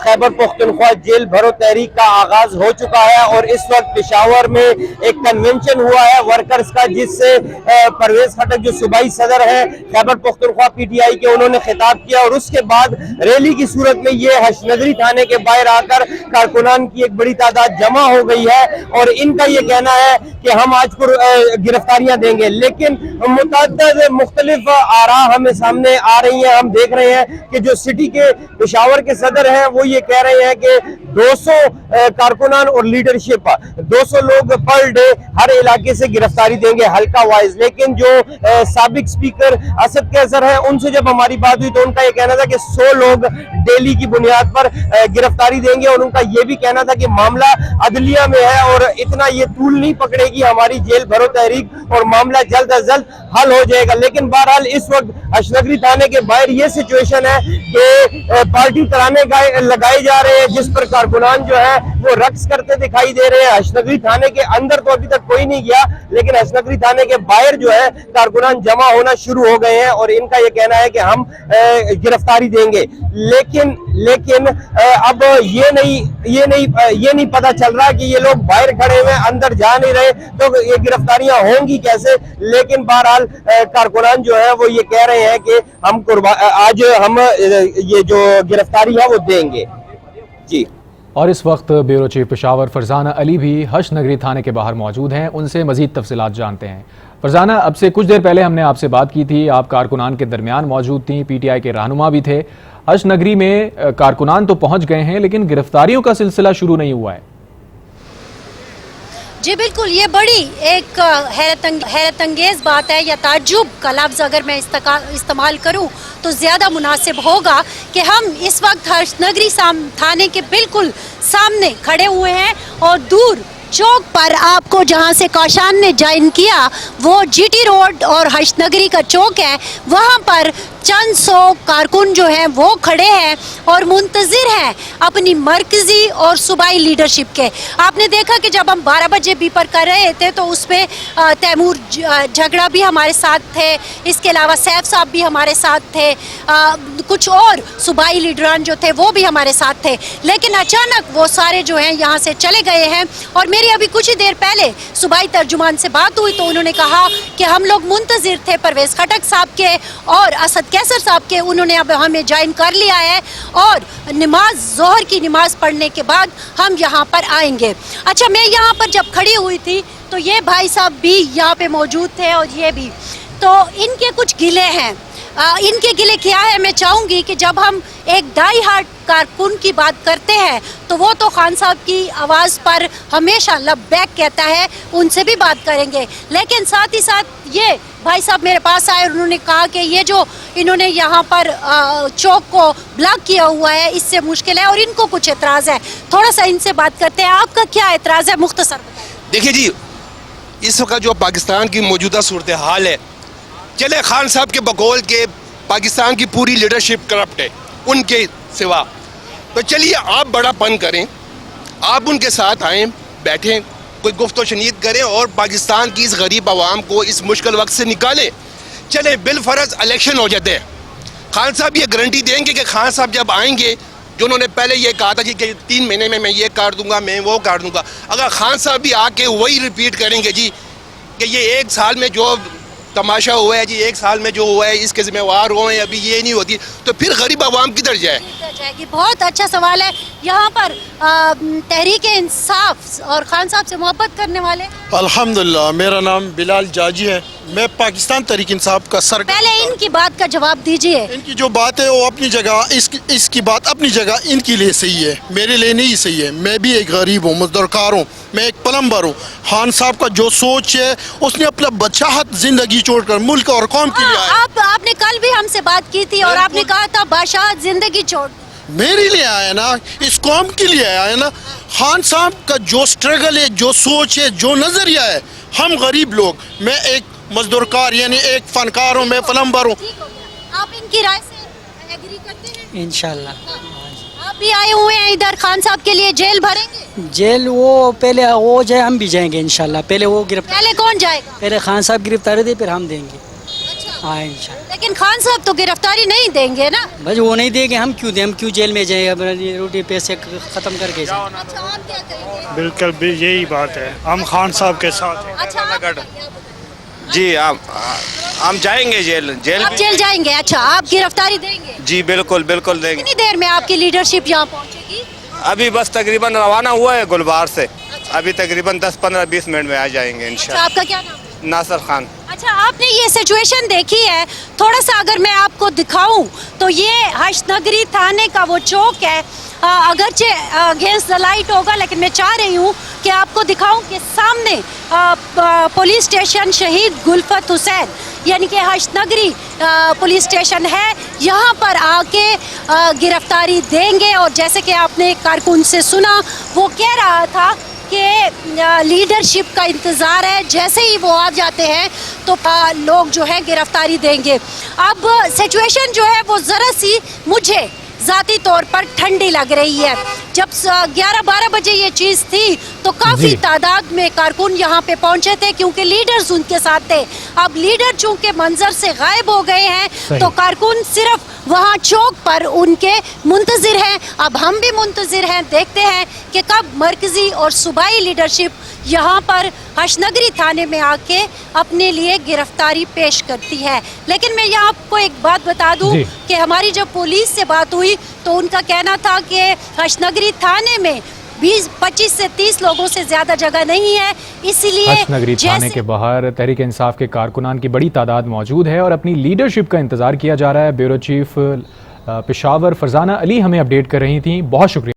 Khyber Pakhtunkhwa jail भरो तहरीक का आगाज हो चुका है और इस वक्त पेशावर में एक कन्वेंशन हुआ है वर्कर्स का, जिससे परवेज खटक जो सूबाई सदर है खैबर पख्तूनख्वा पीटीआई के, उन्होंने खिताब किया और उसके बाद रैली की सूरत में ये हशनगरी थाने के बाहर आकर कारकुनान की एक बड़ी तादाद जमा हो गई है और इनका ये कहना है कि हम आज को गिरफ्तारियां देंगे। लेकिन मुतअद्दिद मुख्तलिफ आरा हमें सामने आ रही हैं। हम देख रहे हैं कि जो सिटी के पेशावर के सदर हैं वो ये कह रहे हैं कि 200 कारकुनान और लीडरशिप 200 लोग पर डे हर इलाके से गिरफ्तारी देंगे हल्का वाइज। लेकिन जो साबिक स्पीकर असद कैसर है उनसे जब हमारी बात हुई तो उनका ये कहना था कि 100 लोग डेली की बुनियाद पर गिरफ्तारी देंगे और उनका ये भी कहना था कि मामला अदलिया में है और इतना ये तूल नहीं पकड़ेगी हमारी जेल भरो तहरीक और मामला जल्द अज जल्द हल हो जाएगा। लेकिन बहरहाल इस वक्त हशनगरी थाने के बाहर ये सिचुएशन है कि पार्टी तराने लगाए जा रहे हैं जिस पर कारकुनान जो है वो रक्स करते दिखाई दे रहे हैं। हशनगरी थाने के अंदर तो अभी तक कोई नहीं गया, लेकिन हशनगरी थाने के बाहर जो है कारकुनान जमा होना शुरू हो गए हैं और इनका ये कहना है कि हम गिरफ्तारी देंगे। लेकिन अब ये नहीं पता चल रहा कि ये लोग बाहर खड़े हुए अंदर जा नहीं रहे तो ये गिरफ्तारियां होंगी कैसे। लेकिन बहरहाल कारकुनान जो है वो ये कह रहे हैं कि आज हम ये जो गिरफ्तारी है वो देंगे जी। और इस वक्त ब्यूरो चीफ पेशावर फरजाना अली भी हशनगरी थाने के बाहर मौजूद हैं, उनसे मजीद तफसीलात जानते हैं। फरजाना, अब से कुछ देर पहले हमने आपसे बात की थी, आप कारकुनान के दरमियान मौजूद थी, पीटीआई के रहनुमा भी थे। हशनगरी में कारकुनान तो पहुंच गए हैं लेकिन गिरफ्तारियों का सिलसिला शुरू नहीं हुआ है। जी बिल्कुल, ये बड़ी एक हैरत अंगेज बात है या ताज्जुब का लफ्ज़ अगर मैं इस्तेमाल करूं तो ज़्यादा मुनासिब होगा कि हम इस वक्त हशनगरी थाने के बिल्कुल सामने खड़े हुए हैं और दूर चौक पर आपको जहां से कौशान ने ज्वाइन किया वो जीटी रोड और हशनगरी का चौक है, वहां पर चंद सौ कारकुन जो हैं वो खड़े हैं और मुंतज़िर हैं अपनी मरकज़ी और सूबाई लीडरशिप के। आपने देखा कि जब हम 12 बजे बीपर कर रहे थे तो उसमें तैमूर झगड़ा भी हमारे साथ थे, इसके अलावा सैफ साहब भी हमारे साथ थे, कुछ और सूबाई लीडरान जो थे वो भी हमारे साथ थे। लेकिन अचानक वो सारे जो हैं यहाँ से चले गए हैं और मेरी अभी कुछ ही देर पहले सूबाई तर्जुमान से बात हुई तो उन्होंने कहा कि हम लोग मुंतज़िर थे परवेज़ खटक साहब के और असद कैसर साहब के, उन्होंने अब हमें ज्वाइन कर लिया है और ज़ोहर की नमाज पढ़ने के बाद हम यहाँ पर आएंगे। अच्छा, मैं यहाँ पर जब खड़ी हुई थी तो ये भाई साहब भी यहाँ पे मौजूद थे और ये भी, तो इनके कुछ गिले हैं। इनके गिले क्या है, मैं चाहूँगी कि जब हम एक डाई हार्ट कारकुन की बात करते हैं तो वो तो खान साहब की आवाज़ पर हमेशा लबैक कहता है, उनसे भी बात करेंगे। लेकिन साथ ही साथ ये भाई साहब मेरे पास आए और उन्होंने कहा कि ये जो इन्होंने यहाँ पर चौक को ब्लॉक किया हुआ है इससे मुश्किल है और इनको कुछ एतराज़ है। थोड़ा सा इनसे बात करते हैं, आपका क्या एतराज़ है, मुख्तसर बताइए। देखिए जी, इस वक्त जो पाकिस्तान की मौजूदा सूरत हाल है, चले खान साहब के बकौल के पाकिस्तान की पूरी लीडरशिप करप्ट है उनके सिवा, तो चलिए आप बड़ा पन करें, आप उनके साथ आएँ, बैठें, कोई गुफ्तो शनीद करें और पाकिस्तान की इस गरीब आवाम को इस मुश्किल वक्त से निकालें। चले बिलफर्ज इलेक्शन हो जाते हैं, खान साहब ये गारंटी देंगे कि खान साहब जब आएंगे, जो उन्होंने पहले ये कहा था कि 3 महीने में मैं ये कर दूंगा, मैं वो कर दूंगा, अगर खान साहब भी आके वही रिपीट करेंगे जी कि ये 1 साल में जो तमाशा हुआ है जी, 1 साल में जो हुआ है इसके जिम्मेवार हुए हैं, अभी ये नहीं होती, तो फिर गरीब आवाम किधर जाएगी। बहुत अच्छा सवाल है। यहाँ पर तहरीक इंसाफ और खान साहब से मोहब्बत करने वाले, अल्हम्दुलिल्लाह, मेरा नाम बिलाल जाजी है, मैं पाकिस्तान तहरीक इंसाफ का सर। पहले इनकी बात का जवाब दीजिए। इनकी जो बात है वो अपनी जगह, इसकी बात अपनी जगह इनके लिए सही है, मेरे लिए नहीं सही है। मैं भी एक गरीब हूँ, मजदूरकार हूँ, मैं एक प्लम्बर हूँ। खान साहब का जो सोच है, उसने अपना बदशाहत जिंदगी छोड़कर मुल्क और कौम के लिए आया। आपने कल भी हमसे बात की थी और आपने कहा था बादशाहत जिंदगी छोड़, मेरे लिए आया ना, इस कौम के लिए आया ना। खान साहब का जो स्ट्रगल है, जो सोच है, जो नजरिया है, हम गरीब लोग, मैं एक मजदूरकार यानी एक फनकार हूँ, मैं प्लम्बर हूँ। आप इनकी राय से एग्री करते हैं? इंशाल्लाह। आप भी आए हुए हैं इधर, खान साहब के लिए जेल भरेंगे? जेल वो पहले वो जाए, हम भी जाएंगे इंशाल्लाह। पहले वो गिरफ्तार, पहले कौन जाएगा? पहले खान साहब गिरफ्तारी दे, फिर हम देंगे। अच्छा, हाँ इंशाल्लाह। लेकिन खान साहब तो गिरफ्तारी नहीं देंगे ना। बस वो नहीं देंगे, हम क्यों जेल में जाए, अपना ये रोटी पैसे ख़त्म करके जाए। अच्छा, आप क्या कहेंगे? बिल्कुल भी यही बात है, हम खान साहब के साथ हैं। अच्छा, आप जी हम जाएंगे जेल आप जेल जाएंगे। अच्छा, आप गिरफ्तारी देंगे? जी बिल्कुल बिल्कुल देंगे। कितनी देर में आपकी लीडरशिप यहाँ पहुँचेगी? अभी बस तकरीबन रवाना हुआ है गुलबार से, अभी तकरीबन 10-15-20 मिनट में आ जाएंगे अच्छा, इंशाल्लाह। आपका क्या नाम है? नासिर खान। अच्छा, आपने ये सिचुएशन देखी है, थोड़ा सा अगर मैं आपको दिखाऊं तो ये हर्षनगरी थाने का वो चौक है। अगरचे अगेंस्ट द लाइट होगा, लेकिन मैं चाह रही हूँ कि आपको दिखाऊं कि सामने पुलिस स्टेशन शहीद गुलफत हुसैन यानी कि हर्षनगरी पुलिस स्टेशन है। यहाँ पर आके गिरफ्तारी देंगे। और जैसे कि आपने एक कारकुन से सुना, वो कह रहा था कि लीडरशिप का इंतज़ार है, जैसे ही वो आ जाते हैं तो लोग जो है गिरफ्तारी देंगे। अब सिचुएशन जो है वो ज़रा सी मुझे ज़ाती तौर पर ठंडी लग रही है। जब 11-12 बजे ये चीज़ थी तो काफ़ी जी। तादाद में कारकुन यहाँ पे पहुँचे थे, क्योंकि लीडर्स उनके साथ थे। अब लीडर चूँकि मंजर से गायब हो गए हैं सही। तो कारकुन सिर्फ वहाँ चौक पर उनके मुंतज़िर हैं। अब हम भी मुंतज़िर हैं, देखते हैं कि कब मरकज़ी और सूबाई लीडरशिप यहाँ पर हर्षनगरी थाने में आके अपने लिए गिरफ्तारी पेश करती है। लेकिन मैं यहाँ आपको एक बात बता दूँ जी। कि हमारी जब पुलिस से बात हुई तो उनका कहना था कि हर्षनगरी थाने में 20-25 से 30 लोगों से ज़्यादा जगह नहीं है, इसीलिए हर्षनगरी थाने के बाहर तहरीक इंसाफ के कारकुनान की बड़ी तादाद मौजूद है और अपनी लीडरशिप का इंतज़ार किया जा रहा है। ब्यूरो चीफ पेशावर फरजाना अली हमें अपडेट कर रही थी। बहुत शुक्रिया।